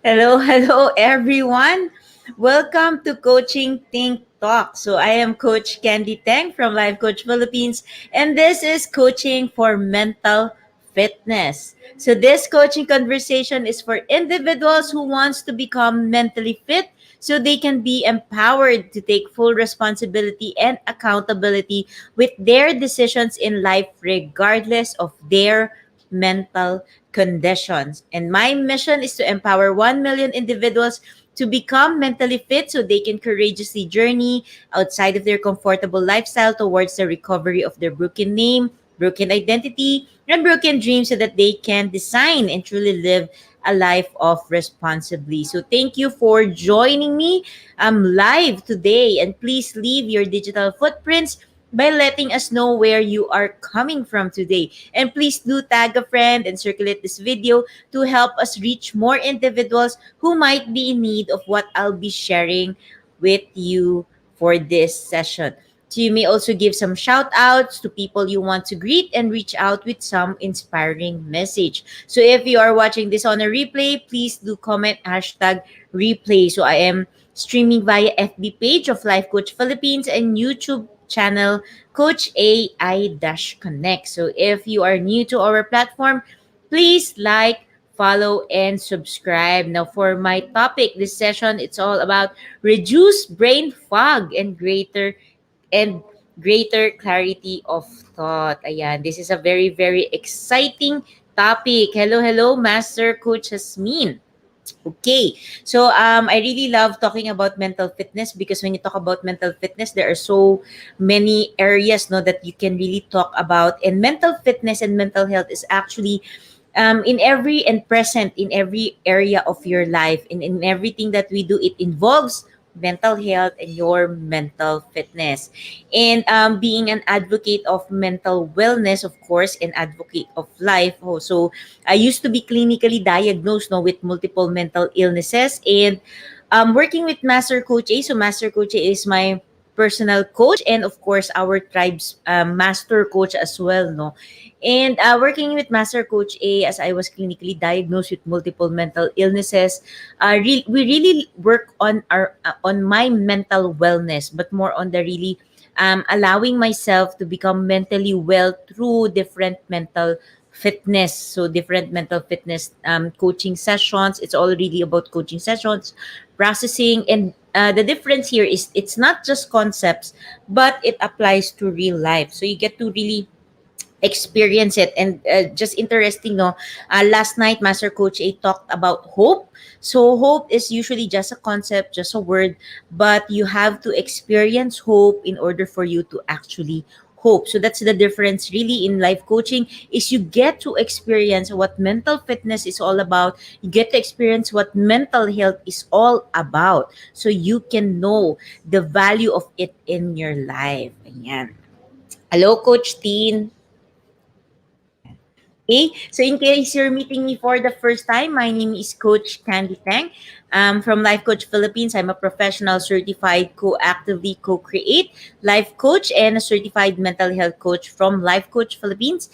Hello, everyone. Welcome to Coaching Think Talk. So I am Coach Candee Teng from Life Coach Philippines, and this is coaching for mental fitness. So this coaching conversation is for individuals who wants to become mentally fit so they can be empowered to take full responsibility and accountability with their decisions in life regardless of their mental conditions. And my mission is to empower 1 million individuals to become mentally fit so they can courageously journey outside of their comfortable lifestyle towards the recovery of their broken name, broken identity, and broken dreams so that they can design and truly live a life of responsibly. So thank you for joining me live today, and please leave your digital footprints by letting us know where you are coming from today. And please do tag a friend and circulate this video to help us reach more individuals who might be in need of what I'll be sharing with you for this session. So you may also give some shout outs to people you want to greet and reach out with some inspiring message. So if you are watching this on a replay, please do comment hashtag replay. So I am streaming via FB page of Life Coach Philippines and YouTube channel Coach AI-Connect. So if you are new to our platform, please like, follow, and subscribe. Now for my topic this session, it's all about reduce brain fog and greater clarity of thought. Ayan, this is a very, very exciting topic. Hello, Master Coach Jasmine. Okay. So I really love talking about mental fitness because when you talk about mental fitness, there are so many areas no that you can really talk about. And mental fitness and mental health is actually in every and present in every area of your life. In everything that we do, it involves mental health and your mental fitness. And being an advocate of mental wellness, of course, and advocate of life. Oh, so I used to be clinically diagnosed no, with multiple mental illnesses, and working with Master Coach A. So Master Coach A is my personal coach, and of course our tribe's master coach as well. No, and working with Master Coach A, as I was clinically diagnosed with multiple mental illnesses, we really work on our on my mental wellness, but more on the really allowing myself to become mentally well through different mental fitness. So different mental fitness coaching sessions. It's all really about coaching sessions, processing, and the difference here is it's not just concepts, but it applies to real life. So you get to really experience it. And just interesting no, last night Master Coach A talked about hope. So hope is usually just a concept, just a word, but you have to experience hope in order for you to actually hope. So that's the difference really in life coaching, is you get to experience what mental fitness is all about. You get to experience what mental health is all about, so you can know the value of it in your life. Ayan. Hello, Coach Teen. Okay, so in case you're meeting me for the first time, my name is Coach Candee Teng. From Life Coach Philippines. I'm a professional certified co-actively co-create life coach and a certified mental health coach from Life Coach Philippines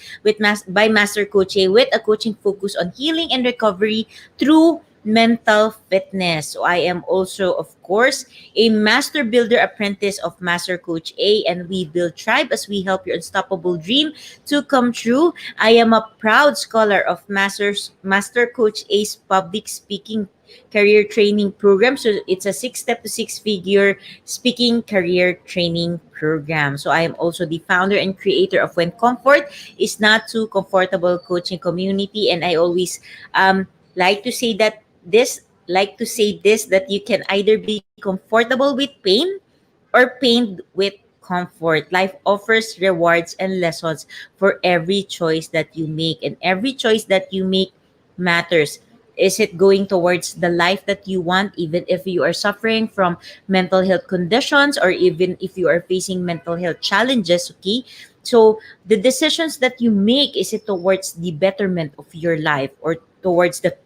by Master Coach A, with a coaching focus on healing and recovery through mental fitness. So I am also, of course, a master builder apprentice of Master Coach A, and we build tribe as we help your unstoppable dream to come true. I am a proud scholar of Master Coach A's public speaking career training program. So it's a 6 step to 6 figure speaking career training program. So I am also the founder and creator of When Comfort is Not Too Comfortable coaching community. And I always like to say that this that you can either be comfortable with pain or pained with comfort. Life offers rewards and lessons for every choice that you make, and every choice that you make matters. Is it going towards the life that you want, even if you are suffering from mental health conditions, or even if you are facing mental health challenges? Okay. So the decisions that you make, is it towards the betterment of your life or towards the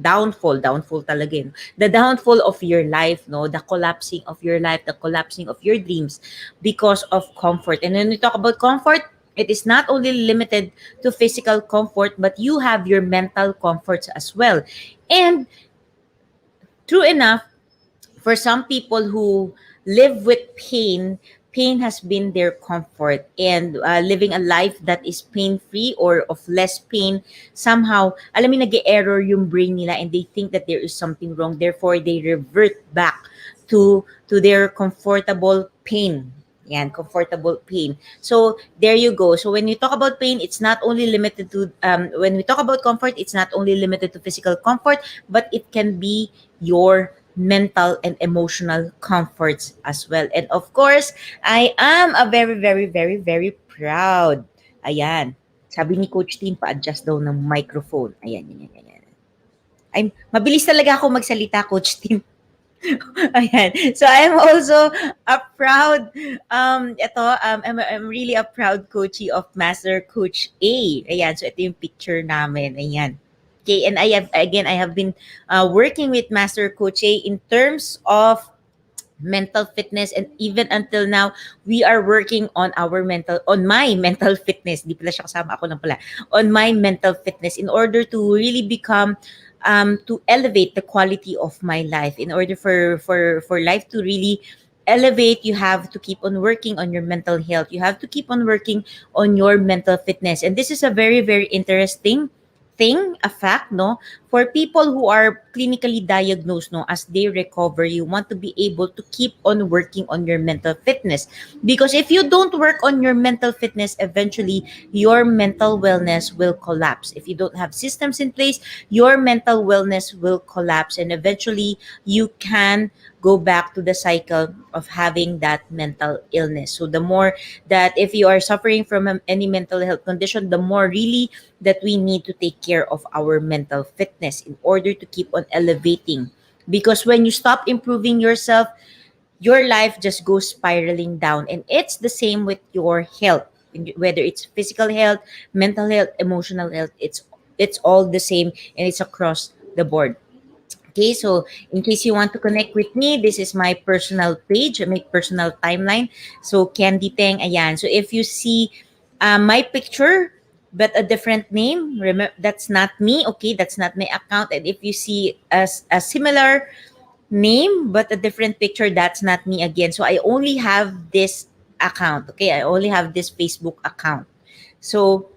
downfall talaga yun. The downfall of your life, no, the collapsing of your life, the collapsing of your dreams because of comfort. And when we talk about comfort, It is not only limited to physical comfort, but you have your mental comforts as well. And true enough, for some people who live with pain, pain has been their comfort, and living a life that is pain-free or of less pain, somehow, alam mo, nag-error yung brain nila and they think that there is something wrong. Therefore, they revert back to their comfortable pain. Yan, comfortable pain. So, there you go. So, when you talk about pain, it's not only limited to, when we talk about comfort, it's not only limited to physical comfort, but it can be your mental and emotional comforts as well. And of course, I am a very, very, very, very proud. Ayan. Sabi ni Coach Team, pa-adjust daw ng microphone. Ayan, yan, yan, yan. Ay, mabilis talaga ako magsalita, Coach Team. Ayan. So I'm also a proud I'm really a proud coachee of Master Coach A. Ayan, so ito yung picture namin. Ayan. Okay, and I have been working with Master Coach A in terms of mental fitness, and even until now we are working on my mental fitness. Di pala siya kasama, ako lang pala. On my mental fitness in order to really become to elevate the quality of my life. In order for life to really elevate, you have to keep on working on your mental health. You have to keep on working on your mental fitness. And this is a very, very interesting thing, a fact, no? For people who are clinically diagnosed, no, as they recover, you want to be able to keep on working on your mental fitness. Because if you don't work on your mental fitness, eventually your mental wellness will collapse. If you don't have systems in place, your mental wellness will collapse, and eventually you can go back to the cycle of having that mental illness. So the more that, if you are suffering from any mental health condition, the more really that we need to take care of our mental fitness in order to keep on elevating. Because when you stop improving yourself, your life just goes spiraling down. And it's the same with your health, whether it's physical health, mental health, emotional health. It's all the same, and it's across the board. Okay, so in case you want to connect with me, this is my personal page, my personal timeline. So Candy Teng, ayan. So if you see my picture but a different name, remember that's not me. Okay, that's not my account. And if you see a similar name but a different picture, that's not me again. So I only have this account. Okay, I only have this Facebook account. So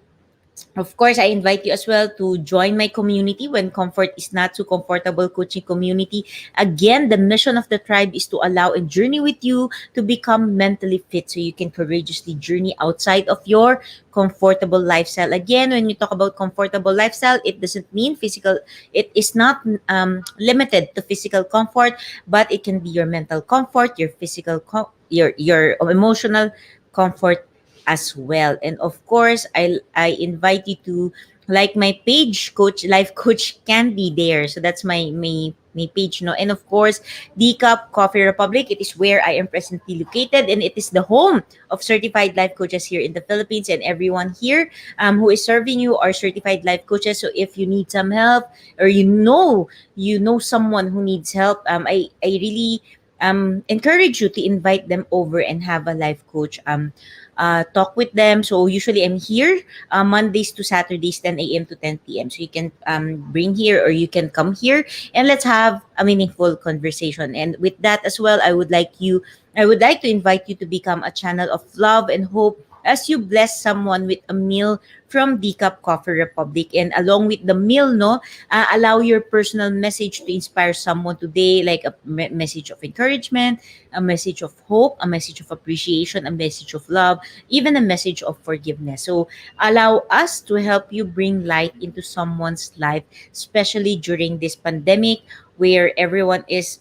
of course, I invite you as well to join my community when comfort is not too comfortable coaching community. Again, the mission of the tribe is to allow and journey with you to become mentally fit so you can courageously journey outside of your comfortable lifestyle. Again, when you talk about comfortable lifestyle, it doesn't mean physical, it is not limited to physical comfort, but it can be your mental comfort, your your emotional comfort as well. And of course, I invite you to like my page, Coach Life Coach Candee there. So that's my page, no. And of course, D Cup Coffee Republic. It is where I am presently located, and it is the home of certified life coaches here in the Philippines. And everyone here who is serving you are certified life coaches. So if you need some help, or you know someone who needs help, I really encourage you to invite them over and have a life coach talk with them. So usually I'm here Mondays to Saturdays, 10 a.m. to 10 p.m. So you can bring here, or you can come here, and let's have a meaningful conversation. And with that as well, I would like to invite you to become a channel of love and hope as you bless someone with a meal from Decaf Coffee Republic. And along with the meal, no, allow your personal message to inspire someone today, like a message of encouragement, a message of hope, a message of appreciation, a message of love, even a message of forgiveness. So allow us to help you bring light into someone's life, especially during this pandemic where everyone is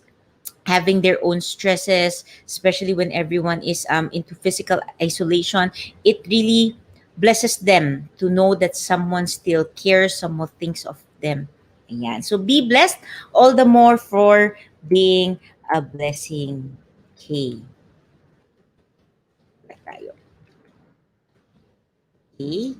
having their own stresses, especially when everyone is into physical isolation. It really blesses them to know that someone still cares, someone thinks of them. Ayan. So be blessed all the more for being a blessing. Okay. Tayo. Okay.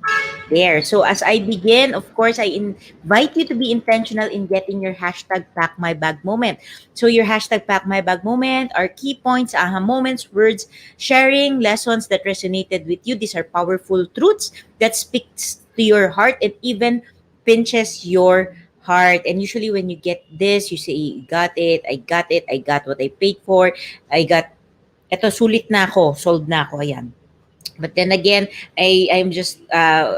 There. So as I begin, of course, I invite you to be intentional in getting your hashtag pack my bag moment. So your hashtag pack my bag moment are key points, aha moments, words, sharing, lessons that resonated with you. These are powerful truths that speaks to your heart and even pinches your heart. And usually when you get this, you say, got it, I got it, I got what I paid for, I got, eto, sulit na ako, sold na ako, ayan. But then again, I'm just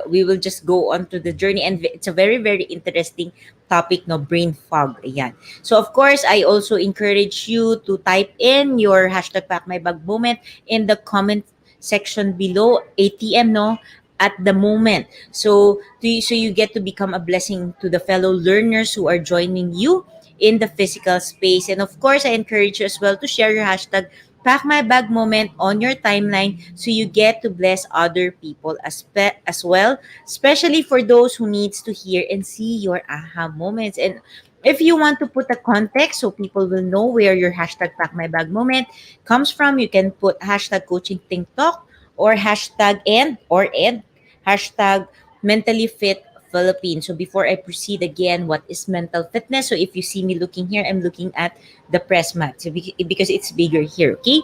we will just go on to the journey, and it's a very very interesting topic, no, brain fog. Ayan. So of course I also encourage you to type in your hashtag pack my bag moment in the comment section below, ATM, no, at the moment. So so you get to become a blessing to the fellow learners who are joining you in the physical space. And of course I encourage you as well to share your hashtag pack my bag moment on your timeline so you get to bless other people as well, especially for those who needs to hear and see your aha moments. And if you want to put a context so people will know where your hashtag pack my bag moment comes from, you can put hashtag coaching think talk or hashtag and hashtag mentally fit Philippines. So before I proceed again, what is mental fitness? So if you see me looking here, I'm looking at the press mat. So because it's bigger here, okay?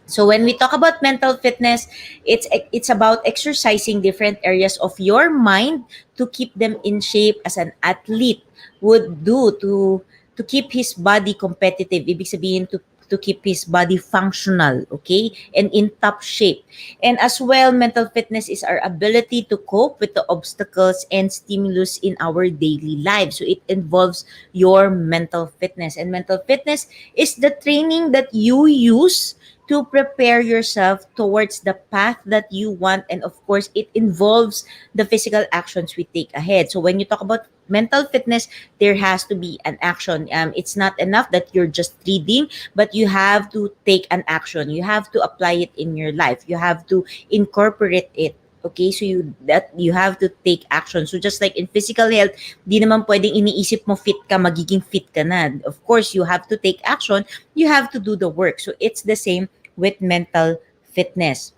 So when we talk about mental fitness, it's about exercising different areas of your mind to keep them in shape as an athlete would do to keep his body competitive. Ibig sabihin to keep his body functional, okay? And in top shape. And as well, mental fitness is our ability to cope with the obstacles and stimulus in our daily lives. So it involves your mental fitness. And mental fitness is the training that you use to prepare yourself towards the path that you want. And of course it involves the physical actions we take ahead. So when you talk about mental fitness, there has to be an action. It's not enough that you're just reading, but you have to take an action, you have to apply it in your life, you have to incorporate it. Okay, so you have to take action. So just like in physical health, di naman pwedeng iniisip mo fit ka, magiging fit ka na. Of course, you have to take action, you have to do the work. So it's the same with mental fitness.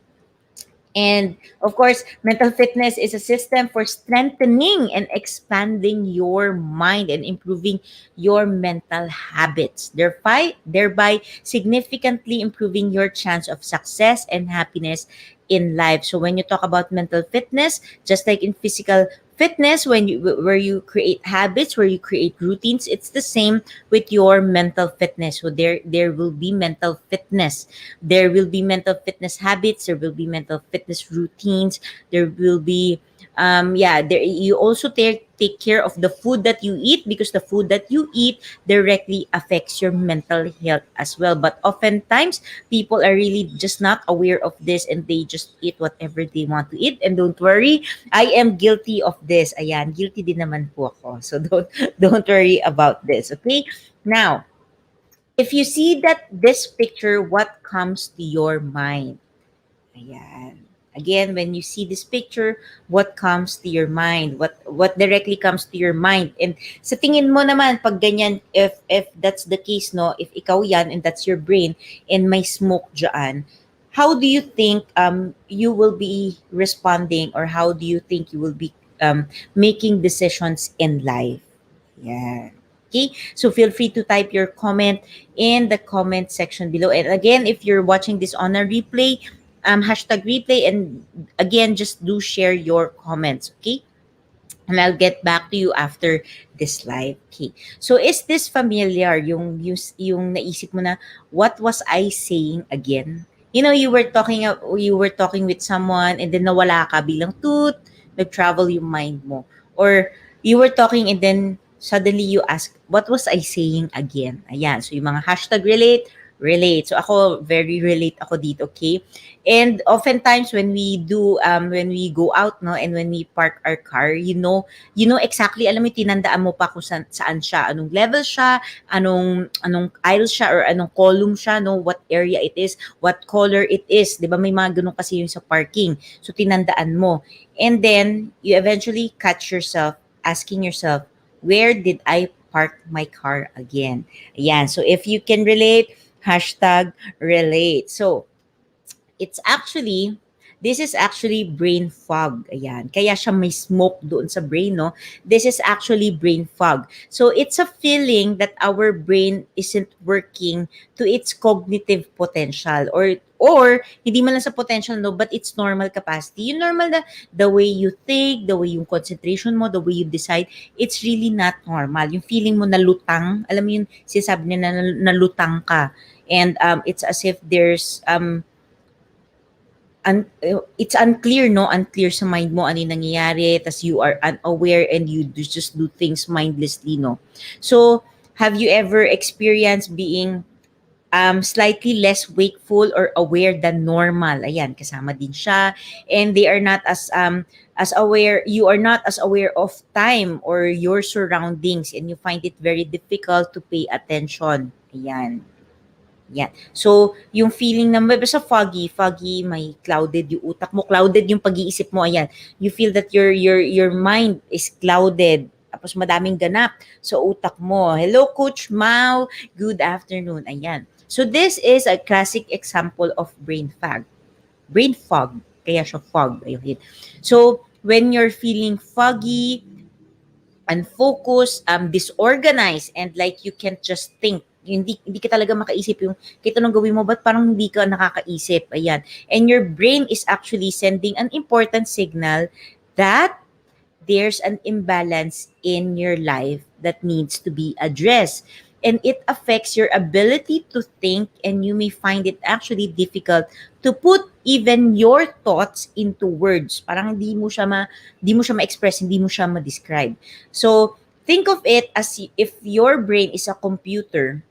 And of course, mental fitness is a system for strengthening and expanding your mind and improving your mental habits, thereby significantly improving your chance of success and happiness in life. So when you talk about mental fitness, just like in physical fitness, when you where you create habits, where you create routines, it's the same with your mental fitness. So there will be mental fitness, there will be mental fitness habits, there will be mental fitness routines, there will be yeah, there you also take care of the food that you eat, because the food that you eat directly affects your mental health as well. But oftentimes people are really just not aware of this, and they just eat whatever they want to eat. And don't worry, I am guilty of this. Ayan, guilty din naman po ako. So don't worry about this, okay? Now, if you see that this picture, what comes to your mind? Ayan. Again, when you see this picture, what comes to your mind? What directly comes to your mind? And sa tingin mo naman, pag ganyan, if that's the case, no, if ikaw yan and that's your brain and may smoke dyan, how do you think you will be responding, or how do you think you will be making decisions in life? Yeah. Okay, so feel free to type your comment in the comment section below. And again, if you're watching this on a replay, hashtag replay, and again, just do share your comments, okay? And I'll get back to you after this live. Okay. So is this familiar, yung naisip mo na, what was I saying again? You know, you were talking with someone and then nawala ka, bilang toot, nag-travel yung mind mo. Or you were talking and then suddenly you ask, what was I saying again? Ayan. So yung mga hashtag relate. So ako, very relate ako dito, okay? And oftentimes when we go out, no, and when we park our car, you know exactly, alam mo, tinandaan mo pa kung saan siya, anong level siya, anong aisle siya, or anong column siya, no, what area it is, what color it is, 'di ba? May mga ganun kasi yung sa parking. So tinandaan mo. And then you eventually catch yourself asking yourself, where did I park my car again? Ayan. So if you can relate, hashtag relate. So it's actually This is actually brain fog. Ayan. Kaya siya may smoke doon sa brain, no? This is actually brain fog. So it's a feeling that our brain isn't working to its cognitive potential, or hindi man lang sa potential, no, but its normal capacity. Yung normal na the way you think, the way yung concentration mo, the way you decide, it's really not normal. Yung feeling mo na lutang, alam mo yung sinasabi nila na nalutang ka. And it's as if there's it's unclear, no? Unclear sa mind mo ano yung nangyayari, tas you are unaware and you just do things mindlessly, no? So, have you ever experienced being slightly less wakeful or aware than normal? Ayan, kasama din siya. And they are not as aware, you are not as aware of time or your surroundings, and you find it very difficult to pay attention. Ayan. Yan. So, yung feeling na basta foggy, may clouded yung utak mo, clouded yung pag-iisip mo, ayan. You feel that your mind is clouded. Tapos madaming ganap sa utak mo. Hello, Coach Mau. Good afternoon. Ayan. So, this is a classic example of brain fog. Brain fog. Kaya siya fog. Ayun. So, when you're feeling foggy, unfocused, disorganized, and like you can't just think. Hindi ka talaga makaisip yung kahit anong gawin mo, but parang hindi ka nakakaisip. Ayan. And your brain is actually sending an important signal that there's an imbalance in your life that needs to be addressed. And it affects your ability to think, and you may find it actually difficult to put even your thoughts into words. Parang di mo siya ma-express, hindi mo siya ma-describe. So, think of it as if your brain is a computer.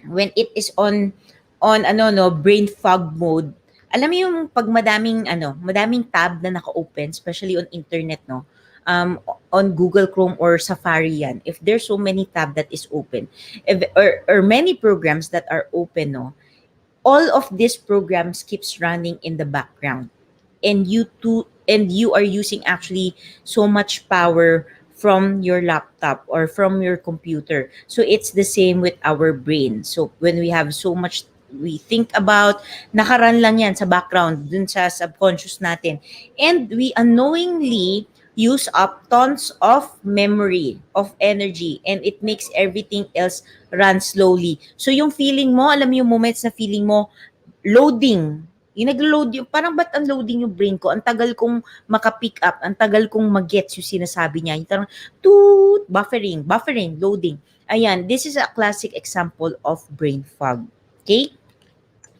When it is on brain fog mode, alam mo yung pag madaming tab na naka-open, especially on internet, no, on Google Chrome or Safari yan, if there's so many tab that is open, or many programs that are open, no, all of these programs keeps running in the background, and you are using actually so much power from your laptop or from your computer. So it's the same with our brain. So when we have so much we think about, nakaran lang yan sa background dun sa subconscious natin, and we unknowingly use up tons of memory, of energy, and it makes everything else run slowly. So yung feeling mo, alam mo yung moments na feeling mo loading, yung nag-load yung, parang ba't ang loading yung brain ko? Ang tagal kong maka-pick up, ang tagal kong mag-gets yung sinasabi niya. Yung parang, buffering, loading. Ayan, this is a classic example of brain fog. Okay?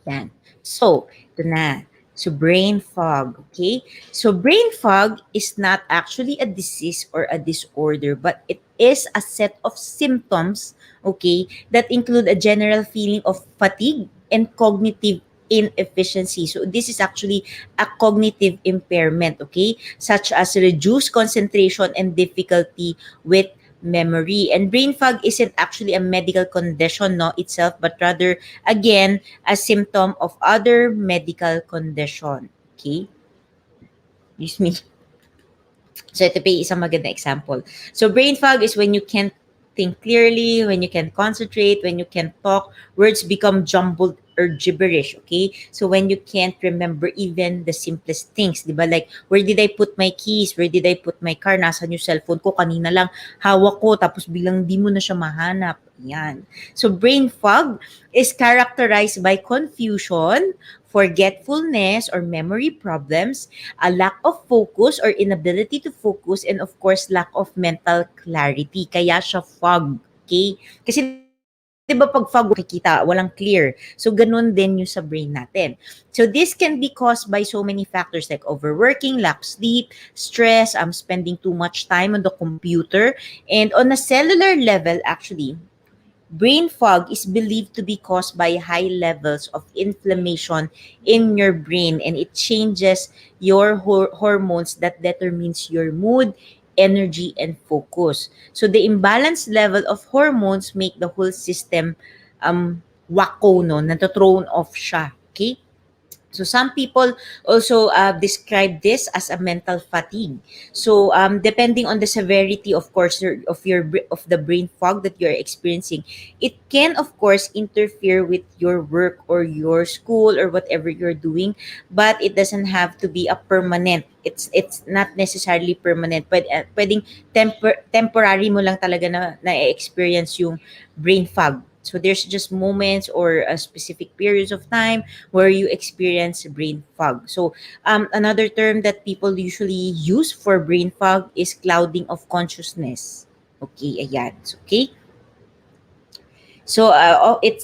Yan. So, ito na. So, brain fog. Okay? So, brain fog is not actually a disease or a disorder, but it is a set of symptoms, okay, that include a general feeling of fatigue and cognitive inefficiency. So this is actually a cognitive impairment, okay, such as reduced concentration and difficulty with memory. And brain fog isn't actually a medical condition, no, itself, but rather, again, a symptom of other medical condition. Okay? Excuse me. So ito pa yung isang maganda example. So brain fog is when you can't think clearly, when you can't concentrate, when you can't talk, words become jumbled or gibberish, okay? So when you can't remember even the simplest things, di ba? Like, where did I put my keys? Where did I put my car? Nasaan yung cellphone ko? Kanina lang hawak ko, tapos biglang di mo na siya mahanap. Yan. So brain fog is characterized by confusion, forgetfulness or memory problems, a lack of focus or inability to focus, and of course, lack of mental clarity. Kaya siya fog. Okay? Kasi di ba pag fog, makikita, walang clear. So, ganun din yung sa brain natin. So, this can be caused by so many factors like overworking, lack of sleep, stress, spending too much time on the computer. And on a cellular level, actually, brain fog is believed to be caused by high levels of inflammation in your brain, and it changes your hormones that determines your mood, energy, and focus. So the imbalanced level of hormones make the whole system wacko, no, nato-thrown off siya. Okay? So some people also describe this as a mental fatigue. So depending on the severity, of course, of the brain fog that you're experiencing, it can, of course, interfere with your work or your school or whatever you're doing. But it doesn't have to be a permanent. It's not necessarily permanent. But pwedeng temporary mo lang talaga na experience yung brain fog. So there's just moments or specific periods of time where you experience brain fog. So, another term that people usually use for brain fog is clouding of consciousness. Okay, ayan. So, okay. So,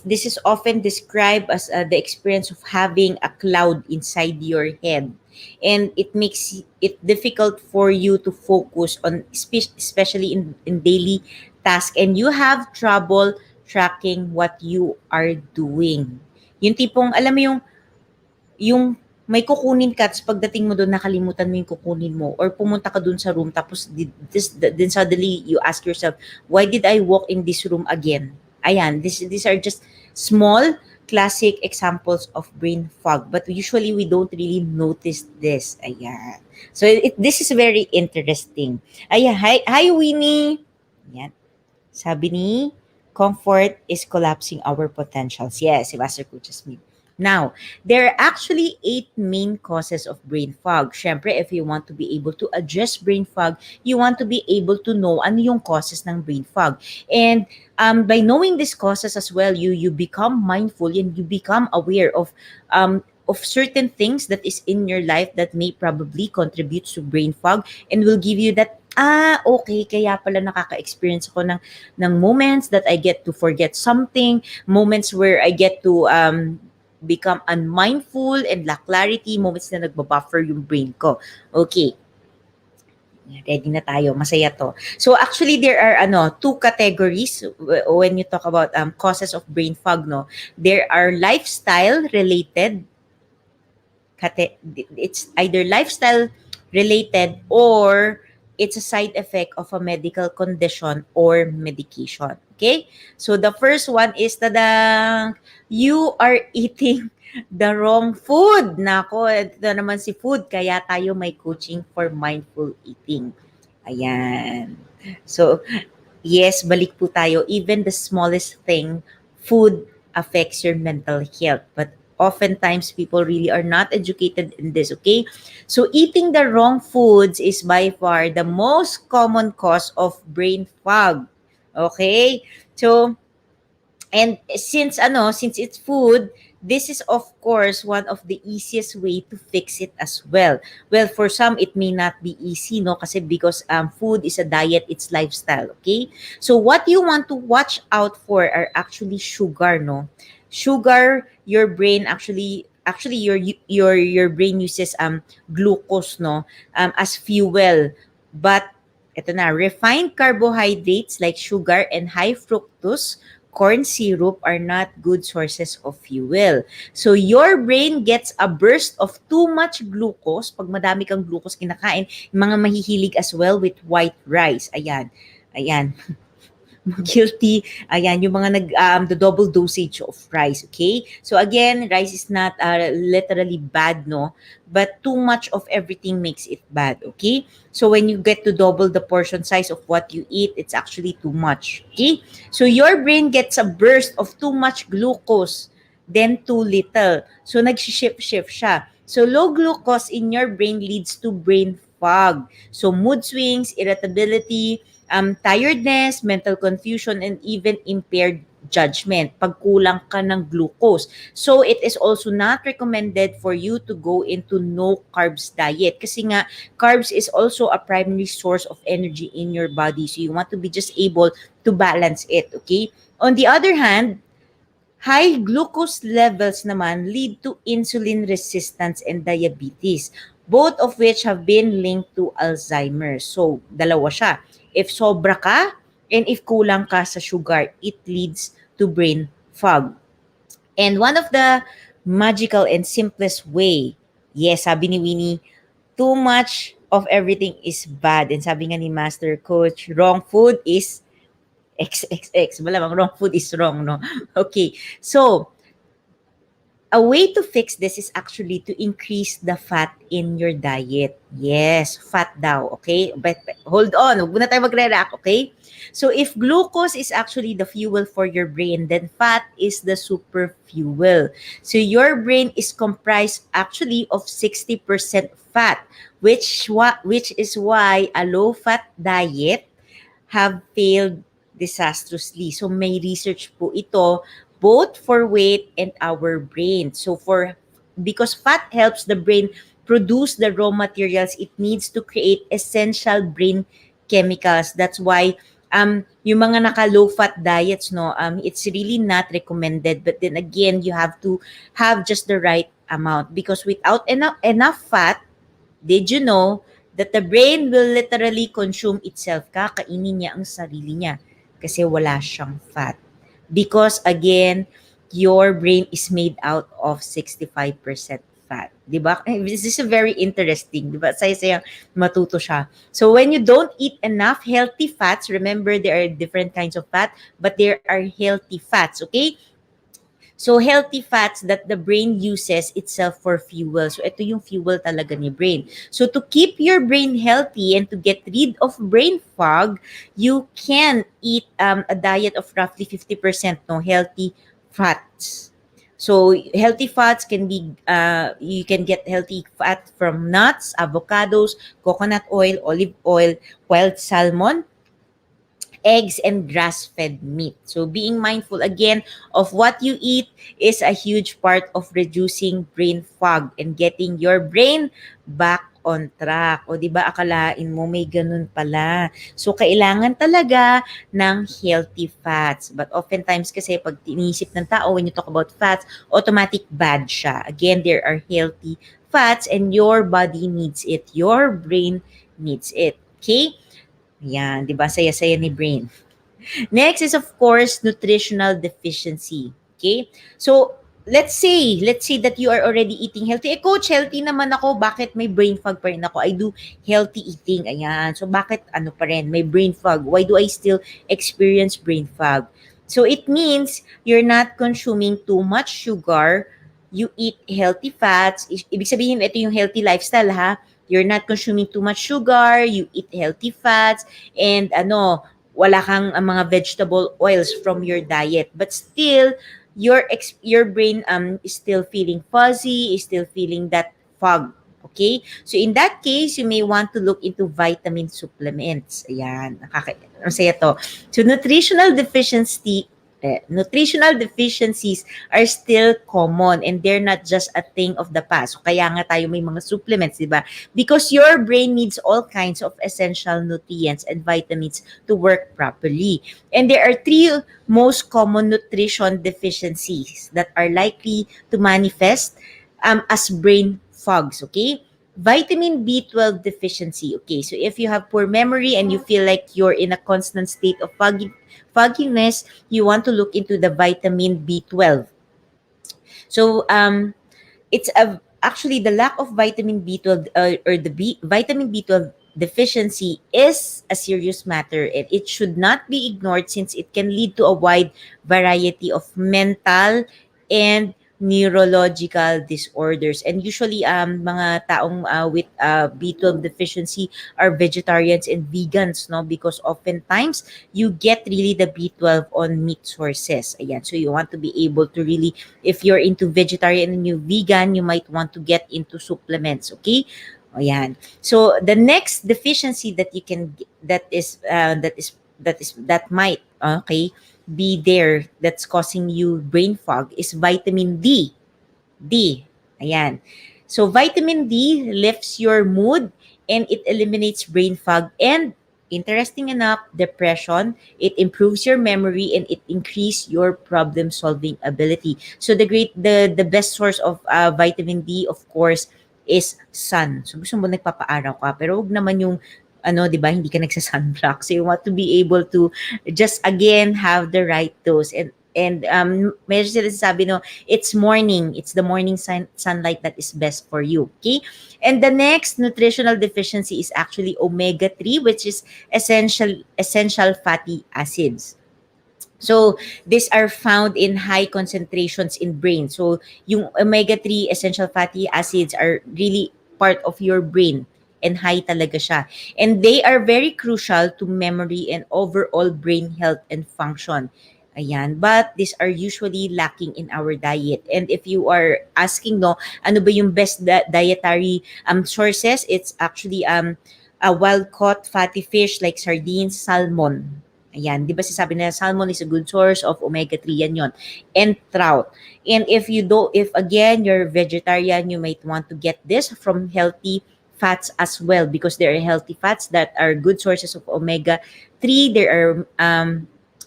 this is often described as the experience of having a cloud inside your head, and it makes it difficult for you to focus on, especially in daily tasks, and you have trouble tracking what you are doing. Yung tipong, alam mo yung may kukunin ka tapos pagdating mo doon nakalimutan mo yung kukunin mo or pumunta ka doon sa room tapos then suddenly you ask yourself, why did I walk in this room again? Ayan, these are just small classic examples of brain fog, but usually we don't really notice this. Ayan. So this is very interesting. Ayan, hi Winnie. Ayan. Sabi ni, comfort is collapsing our potentials. Yes, si Master Coach Smith. Now, there are actually 8 main causes of brain fog. Syempre, if you want to be able to address brain fog, you want to be able to know ano yung causes ng brain fog. And by knowing these causes as well, you become mindful and you become aware of certain things that is in your life that may probably contribute to brain fog and will give you that okay, kaya pala nakaka-experience ako ng moments that I get to forget something, moments where I get to become unmindful and lack clarity, moments na nagbabuffer yung brain ko. Okay. Ready na tayo. Masaya to. So actually there are two categories when you talk about causes of brain fog, no. There are lifestyle related, it's either lifestyle related or it's a side effect of a medical condition or medication. Okay? So the first one is you are eating the wrong food. Nako, ito naman si food. Kaya tayo may coaching for mindful eating. Ayan. So, yes, balik po tayo. Even the smallest thing, food affects your mental health. But oftentimes, people really are not educated in this, okay? So, eating the wrong foods is by far the most common cause of brain fog. Okay? So, and since it's food, this is of course one of the easiest way to fix it as well. Well, for some it may not be easy, no, kasi because food is a diet, it's lifestyle, okay? So what you want to watch out for are actually sugar, no? Sugar, your brain actually your brain uses glucose, no, as fuel. But ito na, refined carbohydrates like sugar and high fructose corn syrup are not good sources of fuel. So your brain gets a burst of too much glucose. Pag madami kang glucose kinakain, yung mga mahihilig as well with white rice. Ayan. Ayan. Guilty. Ayan, yung mga the double dosage of rice, okay? So again, rice is not literally bad, no? But too much of everything makes it bad, okay? So when you get to double the portion size of what you eat, it's actually too much, okay? So your brain gets a burst of too much glucose, then too little. So nag-shift siya. So low glucose in your brain leads to brain fog. So mood swings, irritability, tiredness, mental confusion, and even impaired judgment pag kulang ka ng glucose. So it is also not recommended for you to go into no carbs diet kasi nga carbs is also a primary source of energy in your body. So you want to be just able to balance it, okay? On the other hand, high glucose levels naman lead to insulin resistance and diabetes, both of which have been linked to Alzheimer's. So, dalawa siya. If sobra ka and if kulang ka sa sugar, it leads to brain fog. And one of the magical and simplest way, yes, sabi ni Winnie, too much of everything is bad. And sabi nga ni Master Coach, wrong food is XXX. Malamang wrong food is wrong, no? Okay. So, a way to fix this is actually to increase the fat in your diet. Yes, fat daw, okay? But hold on, huwag muna tayo magre-react, okay? So if glucose is actually the fuel for your brain, then fat is the super fuel. So your brain is comprised actually of 60% fat, which is why a low fat diet have failed disastrously. So may research po ito both for weight and our brain. So because fat helps the brain produce the raw materials it needs to create essential brain chemicals. That's why yung mga naka low fat diets, no, it's really not recommended, but then again you have to have just the right amount, because without enough fat, did you know that the brain will literally consume itself? Kakainin niya ang sarili niya kasi wala siyang fat. Because again, your brain is made out of 65% fat. Diba? This is very interesting. Diba? Saya-saya matuto siya. So when you don't eat enough healthy fats, remember there are different kinds of fat, but there are healthy fats, okay? So, healthy fats that the brain uses itself for fuel. So, ito yung fuel talaga ni brain. So, to keep your brain healthy and to get rid of brain fog, you can eat a diet of roughly 50% no healthy fats. So, healthy fats can be, you can get healthy fat from nuts, avocados, coconut oil, olive oil, wild salmon, eggs, and grass-fed meat. So being mindful again of what you eat is a huge part of reducing brain fog and getting your brain back on track. O di ba akalain mo may ganun pala. So kailangan talaga ng healthy fats. But oftentimes kasi pag tinisip ng tao when you talk about fats, automatic bad siya. Again, there are healthy fats and your body needs it. Your brain needs it. Okay? Yan, 'di ba? Saya-saya ni brain. Next is of course nutritional deficiency. Okay? So, let's say that you are already eating healthy. Eh coach, healthy naman ako, bakit may brain fog pa rin ako? I do healthy eating. Ayan. So bakit ano pa rin, may brain fog? Why do I still experience brain fog? So it means you're not consuming too much sugar, you eat healthy fats. Ibig sabihin, ito yung healthy lifestyle ha. You're not consuming too much sugar, you eat healthy fats, and wala kang mga vegetable oils from your diet, but still your brain is still feeling fuzzy, is still feeling that fog. Okay? So in that case, you may want to look into vitamin supplements. Ayan, masaya to. So nutritional deficiencies are still common and they're not just a thing of the past. So kaya nga tayo may mga supplements, di ba? Because your brain needs all kinds of essential nutrients and vitamins to work properly. And there are three most common nutrition deficiencies that are likely to manifest as brain fogs, okay? Vitamin B12 deficiency. Okay, so if you have poor memory and you feel like you're in a constant state of fogginess, you want to look into the vitamin B12. So actually the lack of vitamin B12 or the vitamin B12 deficiency is a serious matter and it should not be ignored since it can lead to a wide variety of mental and neurological disorders. And usually mga taong with B12 deficiency are vegetarians and vegans, no, because oftentimes you get really the B12 on meat sources. Ayan, so you want to be able to really, if you're into vegetarian and you vegan, you might want to get into supplements, okay? Ayan. So the next deficiency that you can that might okay be there that's causing you brain fog is vitamin D. D. Ayan. So vitamin D lifts your mood and it eliminates brain fog and interesting enough, depression. It improves your memory and it increases your problem solving ability. So the best source of vitamin D of course is sun. So gusto mo nagpapaaraw ka pero wag naman yung 'di ba, hindi ka nagsa-sunblock. So you want to be able to just again have the right dose and medyo sila sabi no, it's the morning sunlight that is best for you, okay? And the next nutritional deficiency is actually omega 3, which is essential fatty acids. So these are found in high concentrations in brain. So yung omega-3 essential fatty acids are really part of your brain, and high talaga siya. And they are very crucial to memory and overall brain health and function. Ayan. But these are usually lacking in our diet. And if you are asking, no, ano ba yung best dietary sources? It's actually a wild caught fatty fish like sardines, salmon. Ayan, 'di ba sinasabi nila salmon is a good source of omega-3, yan yon. And trout. And if again you're vegetarian, you might want to get this from healthy fats as well, because there are healthy fats that are good sources of omega-3.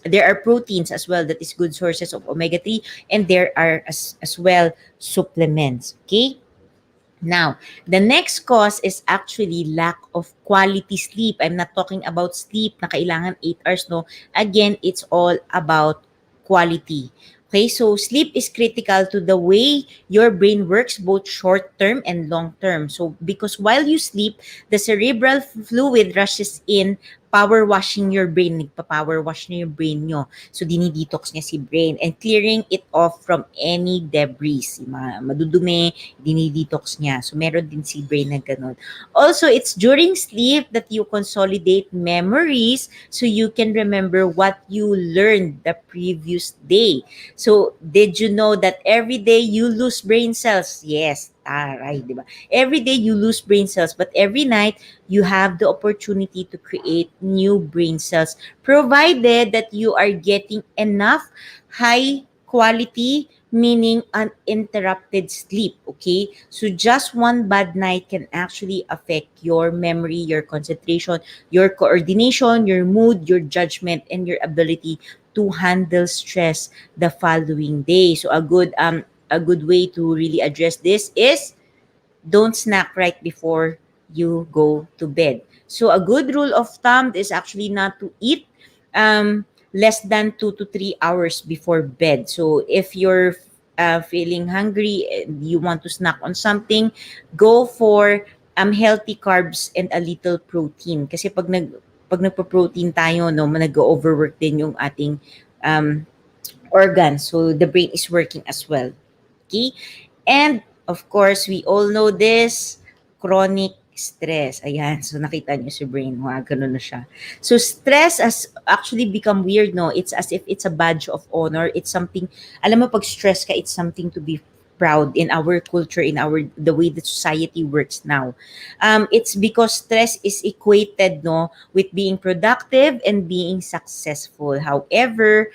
There are proteins as well that is good sources of omega-3, and there are as well supplements. Okay? Now, the next cause is actually lack of quality sleep. I'm not talking about sleep na kailangan 8 hours, no. Again, it's all about quality. Okay, so sleep is critical to the way your brain works, both short term and long term. So because while you sleep, the cerebral fluid rushes in, power washing your brain, nagpa-power wash niyo yung brain nyo. So, dinidetox niya si brain and clearing it off from any debris. Yung mga madudumi, dinidetox niya. So, meron din si brain na ganun. Also, it's during sleep that you consolidate memories so you can remember what you learned the previous day. So, did you know that every day you lose brain cells? Yes, taray, di ba? Every day you lose brain cells, but every night you have the opportunity to create new brain cells, provided that you are getting enough high quality, meaning uninterrupted sleep. Okay, so just one bad night can actually affect your memory, your concentration, your coordination, your mood, your judgment, and your ability to handle stress the following day. So a good way to really address this is don't snack right before you go to bed. So a good rule of thumb is actually not to eat less than 2 to 3 hours before bed. So if you're feeling hungry and you want to snack on something, go for healthy carbs and a little protein. Kasi pag nagpo-protein tayo, no, nag-overwork din yung ating um, organs. So the brain is working as well. Okay? And of course, we all know this, chronic stress. Ayan, so nakita niyo si brain, ganun na siya. So stress has actually become weird, no? It's as if it's a badge of honor. It's something, alam mo, pag stress ka, it's something to be proud in our culture, in the way that society works now. It's because stress is equated, no, with being productive and being successful. However,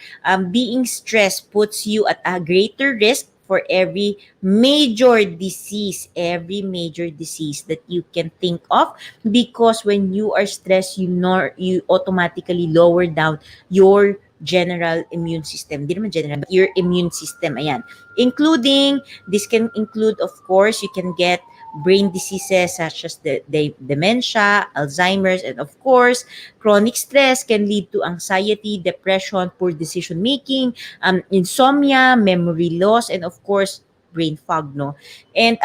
being stressed puts you at a greater risk for every major disease that you can think of, because when you are stressed, you automatically lower down your general immune system. Di naman general, but your immune system. Ayan. This can include, of course, you can get brain diseases such as the dementia, Alzheimer's, and of course, chronic stress can lead to anxiety, depression, poor decision making, insomnia, memory loss, and of course, brain fog, no? And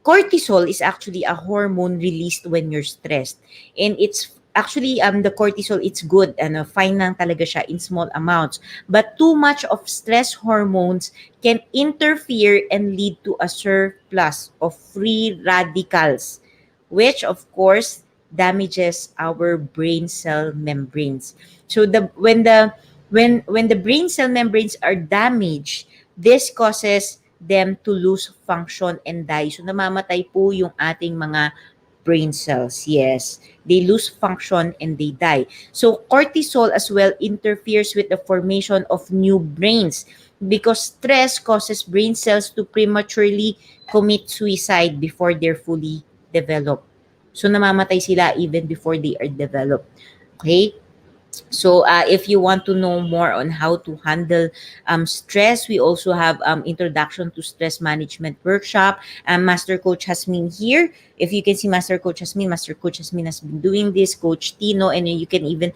cortisol is actually a hormone released when you're stressed. And it's actually the cortisol, it's good, fine lang talaga siya in small amounts. But too much of stress hormones can interfere and lead to a surplus of free radicals, which of course damages our brain cell membranes. So when the brain cell membranes are damaged, this causes them to lose function and die. So namamatay po yung ating mga brain cells. Yes, they lose function and they die. So cortisol as well interferes with the formation of new brains, because stress causes brain cells to prematurely commit suicide before they're fully developed. So namamatay sila even before they are developed. Okay? So if you want to know more on how to handle stress, we also have introduction to stress management workshop. Master Coach Hasmin here. If you can see Master Coach Hasmin has been doing this, Coach Tino, and you can even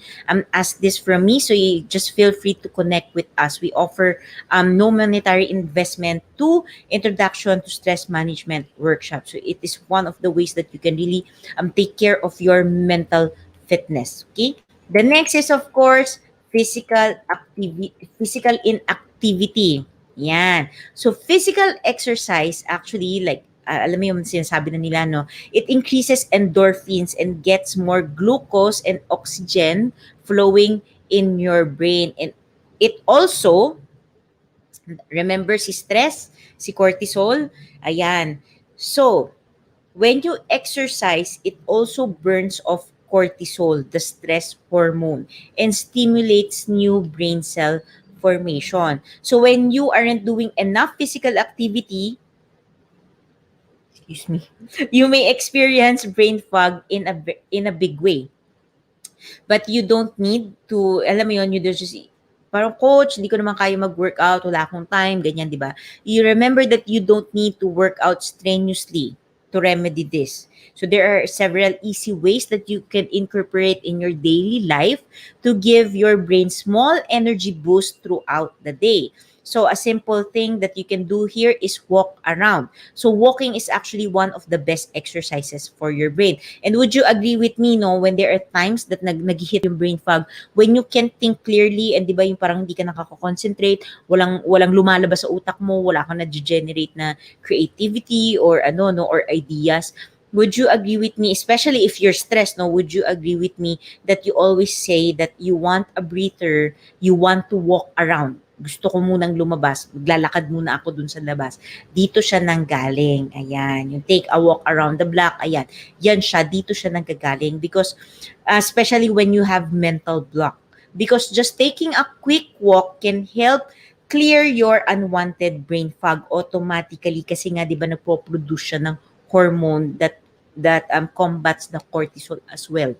ask this from me. So you just feel free to connect with us. We offer no monetary investment to introduction to stress management workshop. So it is one of the ways that you can really take care of your mental fitness. Okay. The next is, of course, physical inactivity. Yan. So physical exercise actually, like alam mo yung sinasabi na nila, no, it increases endorphins and gets more glucose and oxygen flowing in your brain, and it also, remember si stress, si cortisol, ayan. So when you exercise, it also burns off cortisol, the stress hormone, and stimulates new brain cell formation. So when you aren't doing enough physical activity, excuse me, you may experience brain fog in a big way. But you don't need to, alam mo yun, you just, parang coach, hindi ko naman kaya mag-workout, wala akong time, ganyan, di ba? You remember that you don't need to work out strenuously to remedy this. So there are several easy ways that you can incorporate in your daily life to give your brain small energy boost throughout the day. So a simple thing that you can do here is walk around. So walking is actually one of the best exercises for your brain. And would you agree with me, no, when there are times that nag-hit yung brain fog, when you can't think clearly, and di ba yung parang hindi ka nakaka-concentrate, walang lumalabas sa utak mo, wala kang na-generate na creativity or ano, no, or ideas. Would you agree with me, especially if you're stressed, no, would you agree with me that you always say that you want a breather, you want to walk around? Gusto ko munang lumabas, maglalakad muna ako dun sa labas. Dito siya nanggaling. Ayan, yung take a walk around the block, ayan. Yan siya, dito siya nanggagaling because especially when you have mental block. Because just taking a quick walk can help clear your unwanted brain fog automatically kasi nga 'di ba nagpo-produce siya ng hormone that combats the cortisol as well.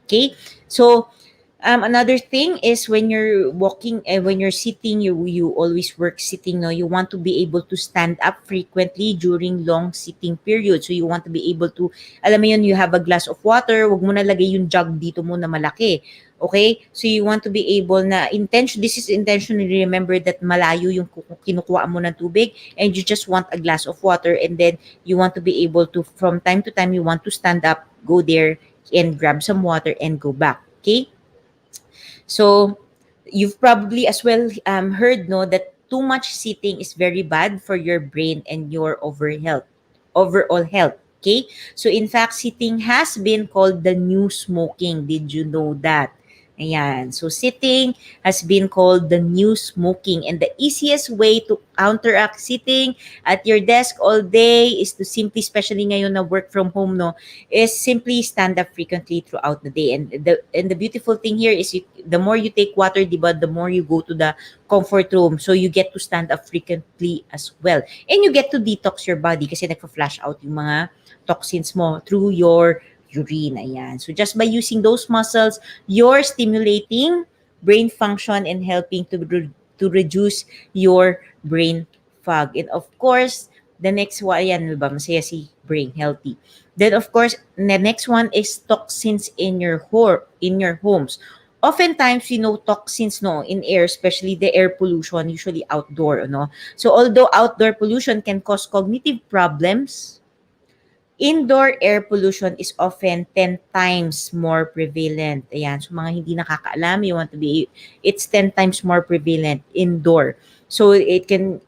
Okay? So another thing is when you're walking, when you're sitting, you always work sitting. No, you want to be able to stand up frequently during long sitting periods. So you want to be able to, alam mo yun, you have a glass of water, wag mo na lagay yung jug dito mo na malaki. Okay? So you want to be able na this is intentionally, remember that malayo yung kinukuha mo ng tubig and you just want a glass of water, and then you want to be able to, from time to time, you want to stand up, go there and grab some water and go back. Okay? So you've probably as well heard, no, that too much sitting is very bad for your brain and your overall health. Okay, so in fact, sitting has been called the new smoking. Did you know that? Ayan. So sitting has been called the new smoking, and the easiest way to counteract sitting at your desk all day is to simply, especially ngayon na work from home, no, is simply stand up frequently throughout the day. And the beautiful thing here is the more you take water, diba, the more you go to the comfort room. So you get to stand up frequently as well. And you get to detox your body kasi nagpa-flash out yung mga toxins mo through your urine. Ayan. So just by using those muscles, you're stimulating brain function and helping to reduce your brain fog. And of course, the next one, ayan, diba, masaya si brain, healthy. Then of course, the next one is toxins in your homes. Oftentimes, toxins, no, in air, especially the air pollution, usually outdoor, no. So although outdoor pollution can cause cognitive problems, indoor air pollution is often 10 times more prevalent. Ayan. So, mga hindi nakakaalam, it's 10 times more prevalent indoor. So, it can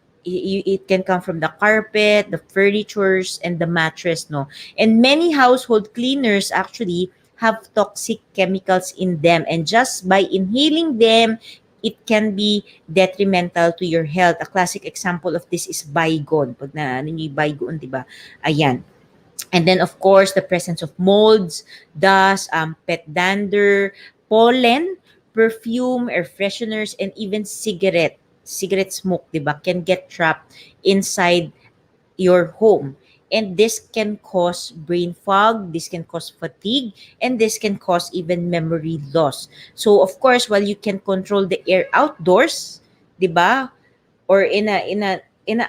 come from the carpet, the furnitures, and the mattress, no? And many household cleaners actually have toxic chemicals in them. And just by inhaling them, it can be detrimental to your health. A classic example of this is Baygon. Pag na, ano yung Baygon, di ba? Ayan. And then, of course, the presence of molds, dust, pet dander, pollen, perfume, air fresheners, and even cigarette smoke, diba, can get trapped inside your home. And this can cause brain fog, this can cause fatigue, and this can cause even memory loss. So, of course, while you can control the air outdoors, diba, or in a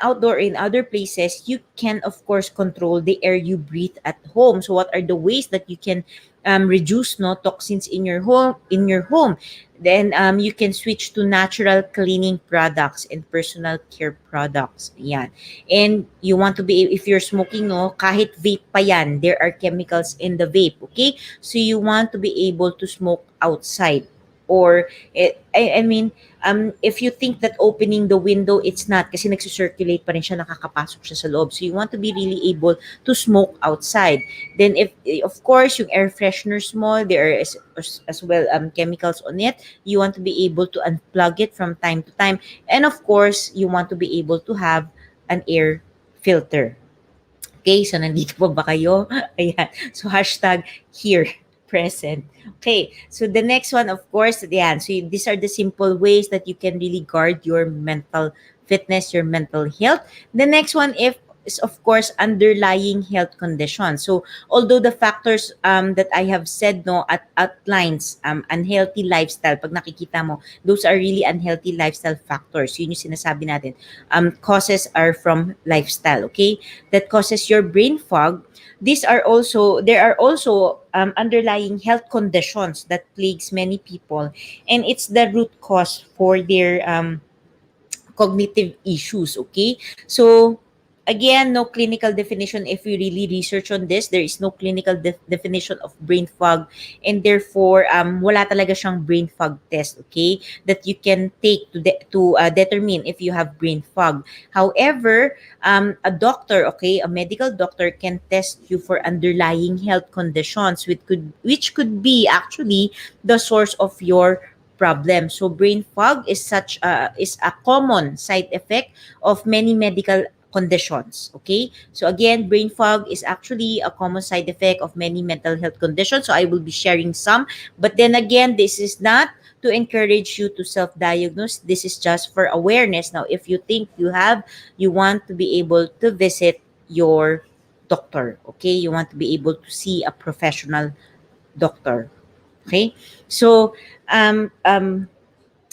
outdoor, in other places, you can of course control the air you breathe at home. So what are the ways that you can reduce no toxins in your home? Then you can switch to natural cleaning products and personal care products. Yan. And you want to be, if you're smoking, no, kahit vape pa yan, there are chemicals in the vape. Okay, so you want to be able to smoke outside or I mean, if you think that opening the window, it's not kasi nagsi-circulate pa rin siya, nakakapasok siya sa loob. So you want to be really able to smoke outside. Then if of course yung air fresheners mo, there are as well chemicals on it. You want to be able to unplug it from time to time. And of course, you want to be able to have an air filter. Okay, so nandito po ba kayo? Ayan. So hashtag here, present. Okay, so the next one, of course, yan. So these are the simple ways that you can really guard your mental fitness, your mental health. The next one, if is of course underlying health conditions. So although the factors that I have said no at outlines unhealthy lifestyle, pag nakikita mo, those are really unhealthy lifestyle factors. Yun yung sinasabi natin. Causes are from lifestyle, okay? That causes your brain fog. There are also underlying health conditions that plagues many people, and it's the root cause for their cognitive issues, okay? So again, no clinical definition. If we really research on this, there is no clinical definition of brain fog, and therefore wala talaga siyang brain fog test, okay, that you can take to determine if you have brain fog. However, a doctor, okay, a medical doctor can test you for underlying health conditions which could be actually the source of your problem. So brain fog is a common side effect of many medical conditions. Okay, so again, brain fog is actually a common side effect of many mental health conditions. So I will be sharing some, but then again, this is not to encourage you to self-diagnose. This is just for awareness. Now, if you think you want to be able to visit your doctor. Okay, you want to be able to see a professional doctor. Okay, so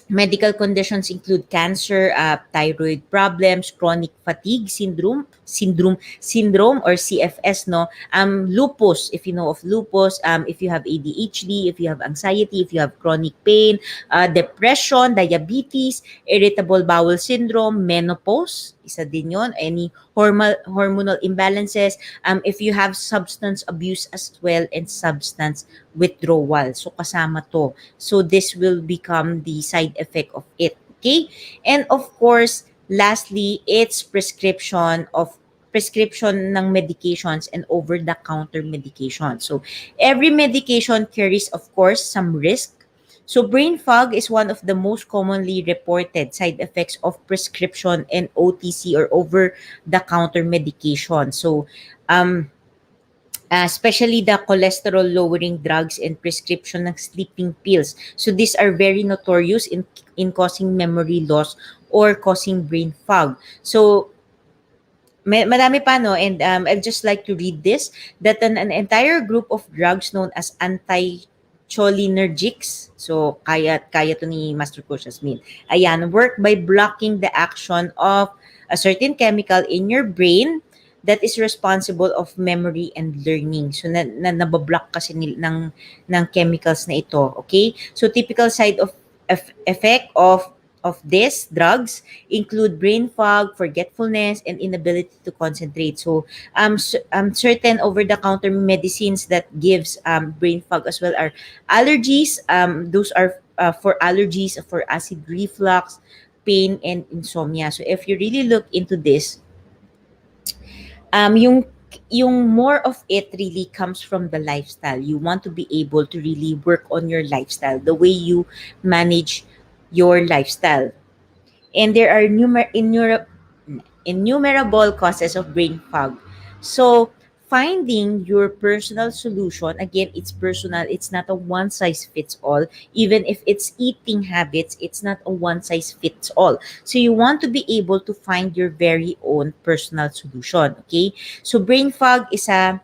medical conditions include cancer, thyroid problems, chronic fatigue syndrome or CFS, no? Lupus, if you know of lupus, if you have ADHD, if you have anxiety, if you have chronic pain, depression, diabetes, irritable bowel syndrome, menopause, isa din yon, any hormonal imbalances, if you have substance abuse as well, and substance withdrawal. So kasama to. So this will become the side effect of it. Okay? And of course, lastly, it's prescription ng medications and over-the-counter medication. So every medication carries, of course, some risk. So brain fog is one of the most commonly reported side effects of prescription and OTC or over-the-counter medication. So especially the cholesterol lowering drugs and prescription ng sleeping pills. So these are very notorious in causing memory loss or causing brain fog. So madami pa, no, and I'd just like to read this, that an entire group of drugs known as anticholinergics, so kaya to ni Master Coach Asmin, ayan, work by blocking the action of a certain chemical in your brain that is responsible of memory and learning. So nabablock kasi ng chemicals na ito, okay? So typical side effect of these drugs include brain fog, forgetfulness, and inability to concentrate. So certain over-the-counter medicines that gives brain fog as well are allergies. Those are for allergies, for acid reflux, pain, and insomnia. So if you really look into this, yung more of it really comes from the lifestyle. You want to be able to really work on your lifestyle, the way you manage your lifestyle. And there are innumerable causes of brain fog. So finding your personal solution, again, it's personal. It's not a one size fits all. Even if it's eating habits, it's not a one size fits all. So you want to be able to find your very own personal solution. Okay, so brain fog is a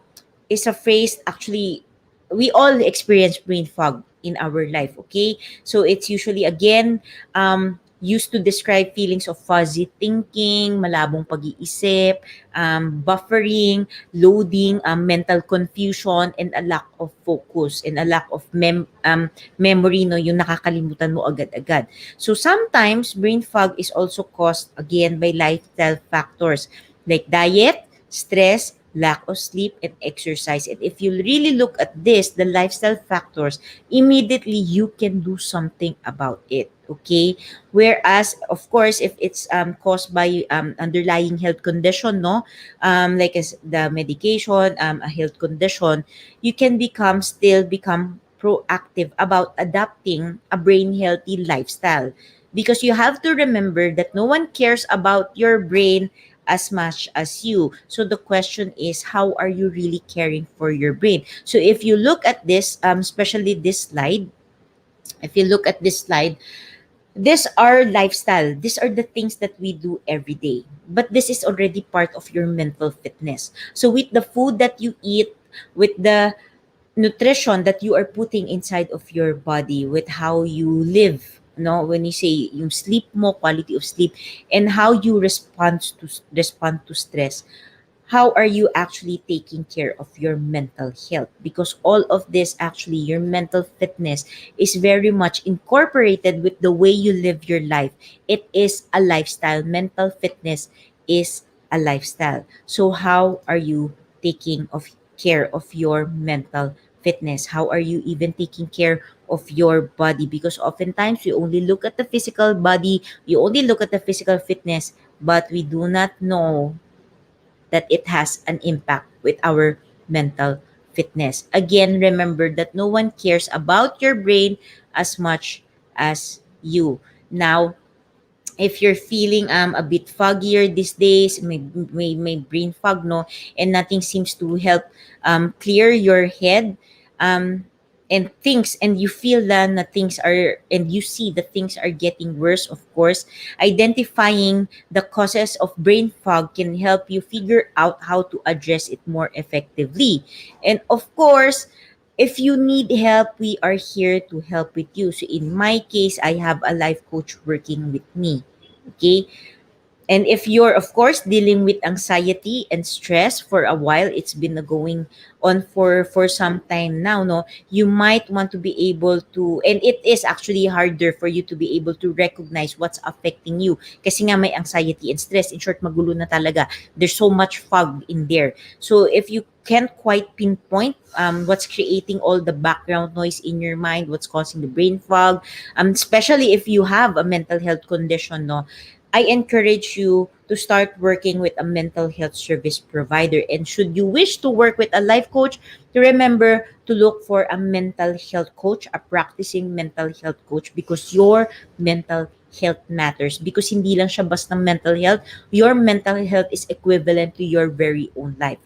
phrase. Actually, we all experience brain fog in our life. Okay, so it's usually, again, used to describe feelings of fuzzy thinking, malabong pag-iisip, buffering, loading, mental confusion, and a lack of focus, and a lack of memory, no, yung nakakalimutan mo agad-agad. So sometimes brain fog is also caused, again, by lifestyle factors like diet, stress, lack of sleep, and exercise. And if you really look at this, the lifestyle factors, immediately you can do something about it. Okay. Whereas, of course, if it's caused by underlying health condition, no, like as the medication, a health condition, you can become proactive about adapting a brain healthy lifestyle, because you have to remember that no one cares about your brain as much as you. So the question is, how are you really caring for your brain? So if you look at this, especially this slide, if you look at this slide, these are lifestyle. These are the things that we do every day. But this is already part of your mental fitness. So with the food that you eat, with the nutrition that you are putting inside of your body, with how you live, no, when you say yung sleep mo, quality of sleep, and how you respond to stress, how are you actually taking care of your mental health? Because all of this, actually, your mental fitness is very much incorporated with the way you live your life. It is a lifestyle. Mental fitness is a lifestyle. So how are you taking of care of your mental fitness? How are you even taking care of your body? Because oftentimes we only look at the physical body, we only look at the physical fitness, but we do not know that it has an impact with our mental fitness. Again, remember that no one cares about your brain as much as you. Now, if you're feeling a bit foggier these days, may brain fog, no, and nothing seems to help clear your head, um and things, and you feel that things are, and you see that things are getting worse, of course, identifying the causes of brain fog can help you figure out how to address it more effectively. And of course, if you need help, we are here to help with you. So in my case, I have a life coach working with me. Okay. And if you're, of course, dealing with anxiety and stress for a while, it's been going on for some time now, no, you might want to be able to, and it is actually harder for you to be able to recognize what's affecting you. Kasi nga may anxiety and stress. In short, magulo na talaga. There's so much fog in there. So if you can't quite pinpoint what's creating all the background noise in your mind, what's causing the brain fog, especially if you have a mental health condition, no, I encourage you to start working with a mental health service provider. And should you wish to work with a life coach, to remember to look for a mental health coach, a practicing mental health coach, because your mental health matters. Because hindi lang siya basta mental health, your mental health is equivalent to your very own life.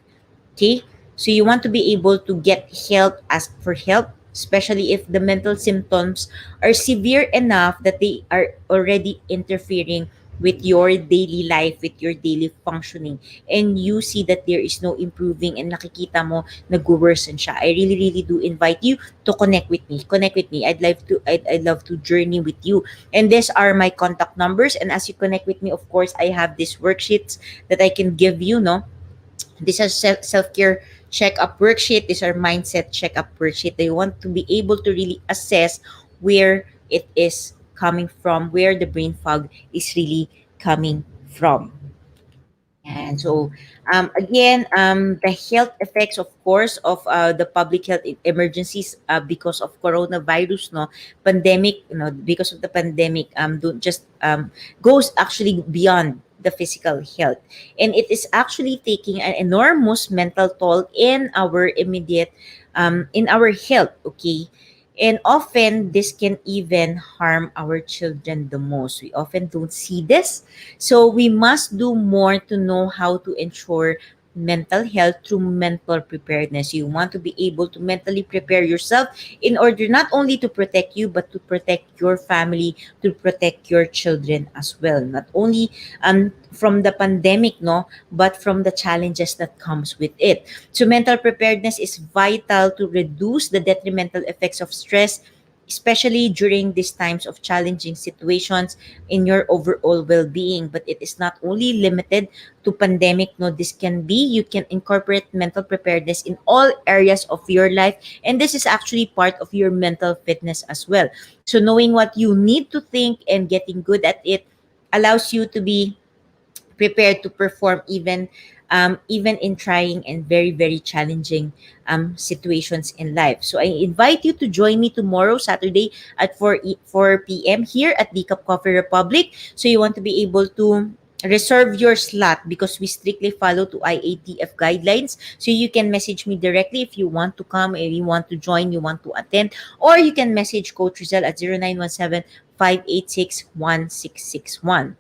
Okay? So you want to be able to get help, ask for help, especially if the mental symptoms are severe enough that they are already interfering with your daily life, with your daily functioning, and you see that there is no improving and nakikita mo nag-worsen siya. I really, really do invite you to connect with me. Connect with me. I'd love to journey with you. And these are my contact numbers. And as you connect with me, of course, I have these worksheets that I can give you, no? These are self-care checkup worksheet. These are mindset checkup worksheet. They want to be able to really assess where it is coming from, where the brain fog is really coming from. And so, the health effects, of course, of the public health emergencies because of coronavirus, no, pandemic, because of the pandemic, don't just goes actually beyond the physical health, and it is actually taking an enormous mental toll in our health. Okay, and often this can even harm our children the most. We often don't see this, so we must do more to know how to ensure mental health through mental preparedness. You want to be able to mentally prepare yourself in order not only to protect you, but to protect your family, to protect your children as well. Not only from the pandemic, no, but from the challenges that comes with it. So mental preparedness is vital to reduce the detrimental effects of stress, especially during these times of challenging situations in your overall well-being. But it is not only limited to pandemic, no, this can be, you can incorporate mental preparedness in all areas of your life, and this is actually part of your mental fitness as well. So knowing what you need to think and getting good at it allows you to be prepared to perform even even in trying and very, very challenging situations in life. So I invite you to join me tomorrow, Saturday, at 4 p.m. here at the Cup Coffee Republic. So you want to be able to reserve your slot because we strictly follow to IATF guidelines. So you can message me directly if you want to come, if you want to join, you want to attend, or you can message Coach Rizal at 0917-586-1661.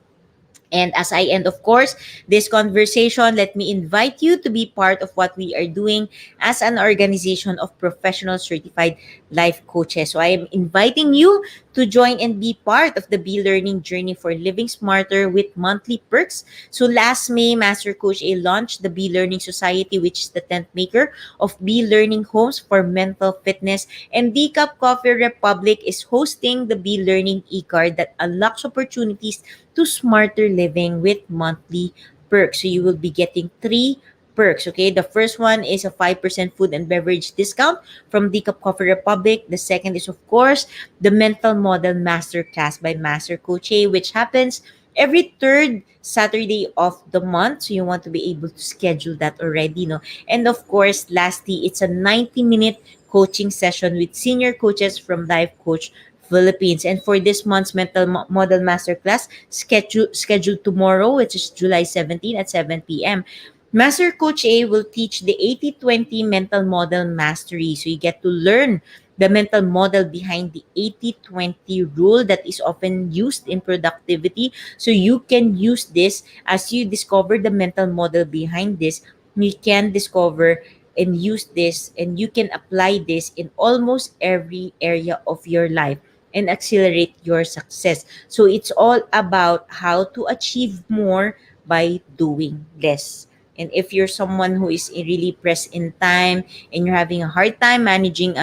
And as I end, of course, this conversation, let me invite you to be part of what we are doing as an organization of professional certified life coaches. So I am inviting you to join and be part of the Be Learning journey for living smarter with monthly perks. So last May, Master Coach A launched the Be Learning Society, which is the tent maker of Be Learning homes for mental fitness. And D Cup Coffee Republic is hosting the Be Learning e-card that unlocks opportunities to smarter living with monthly perks. So you will be getting three perks. Okay, the first one is a 5% food and beverage discount from Decaf Coffee Republic. The second is, of course, the Mental Model Masterclass by Master Coach A, which happens every third Saturday of the month. So you want to be able to schedule that already, no? And of course, lastly, it's a 90-minute coaching session with senior coaches from Life Coach Philippines. And for this month's Model Masterclass, scheduled tomorrow, which is July 17 at 7 p.m., Master Coach A will teach the 80-20 mental model mastery. So you get to learn the mental model behind the 80-20 rule that is often used in productivity. So you can use this as you discover the mental model behind this. You can discover and use this, and you can apply this in almost every area of your life and accelerate your success. So it's all about how to achieve more by doing less. And if you're someone who is really pressed in time and you're having a hard time managing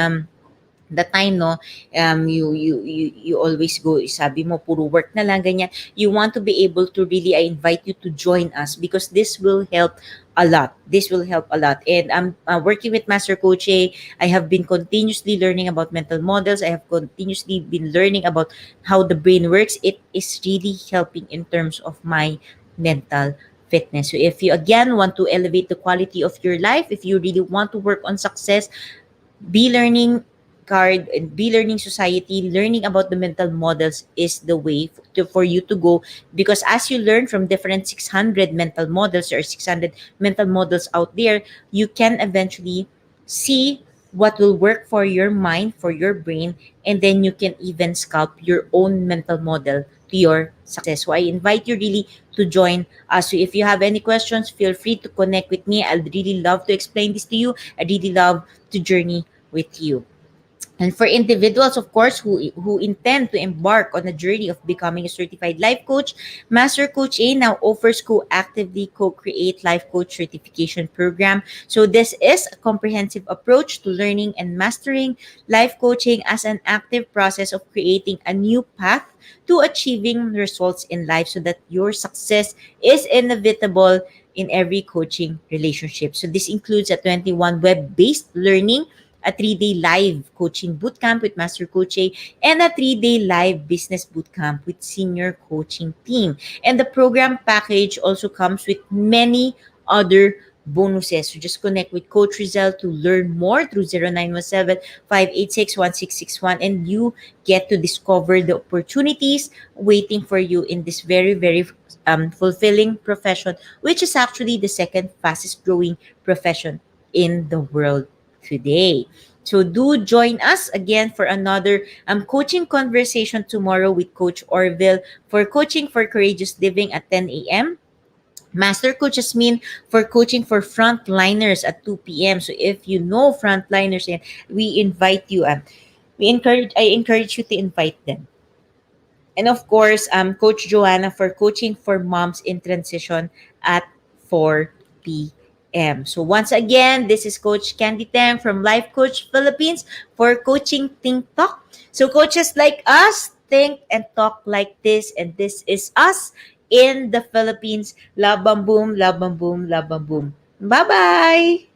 the time, no, you always go, sabi mo puro work na lang ganyan, you want to be able to really, I invite you to join us because this will help a lot. This will help a lot. And I'm working with Master Coach A. I have been continuously learning about mental models. I have continuously been learning about how the brain works. It is really helping in terms of my mental fitness. So if you again want to elevate the quality of your life, if you really want to work on success, Be Learning card and Be Learning Society, learning about the mental models is the way for you to go, because as you learn from different 600 mental models or 600 mental models out there, you can eventually see what will work for your mind, for your brain, and then you can even sculpt your own mental model to your success. So I invite you really to join us. So if you have any questions, feel free to connect with me. I'd really love to explain this to you. I'd really love to journey with you. And for individuals, of course, who intend to embark on a journey of becoming a certified life coach, Master Coach A now offers co-actively co-create life coach certification program. So this is a comprehensive approach to learning and mastering life coaching as an active process of creating a new path to achieving results in life so that your success is inevitable in every coaching relationship. So this includes a 21 web-based learning, a 3-day live coaching bootcamp with Master Coach A, and a 3-day live business bootcamp with senior coaching team. And the program package also comes with many other bonuses. So just connect with Coach Rizal to learn more through 0917-586-1661, and you get to discover the opportunities waiting for you in this very, very fulfilling profession, which is actually the second fastest growing profession in the world today. So do join us again for another coaching conversation tomorrow with Coach Orville for Coaching for Courageous Living at 10 a.m. Master Coach Jasmine for Coaching for Frontliners at 2 p.m. So if you know frontliners, and we invite you, I encourage you to invite them. And of course, Coach Joanna for Coaching for Moms in Transition at 4 p.m. So once again, this is Coach Candee Teng from Life Coach Philippines for Coaching Think Talk. So coaches like us think and talk like this, and this is us in the Philippines. Labang boom, labang boom, labang boom. Bye-bye!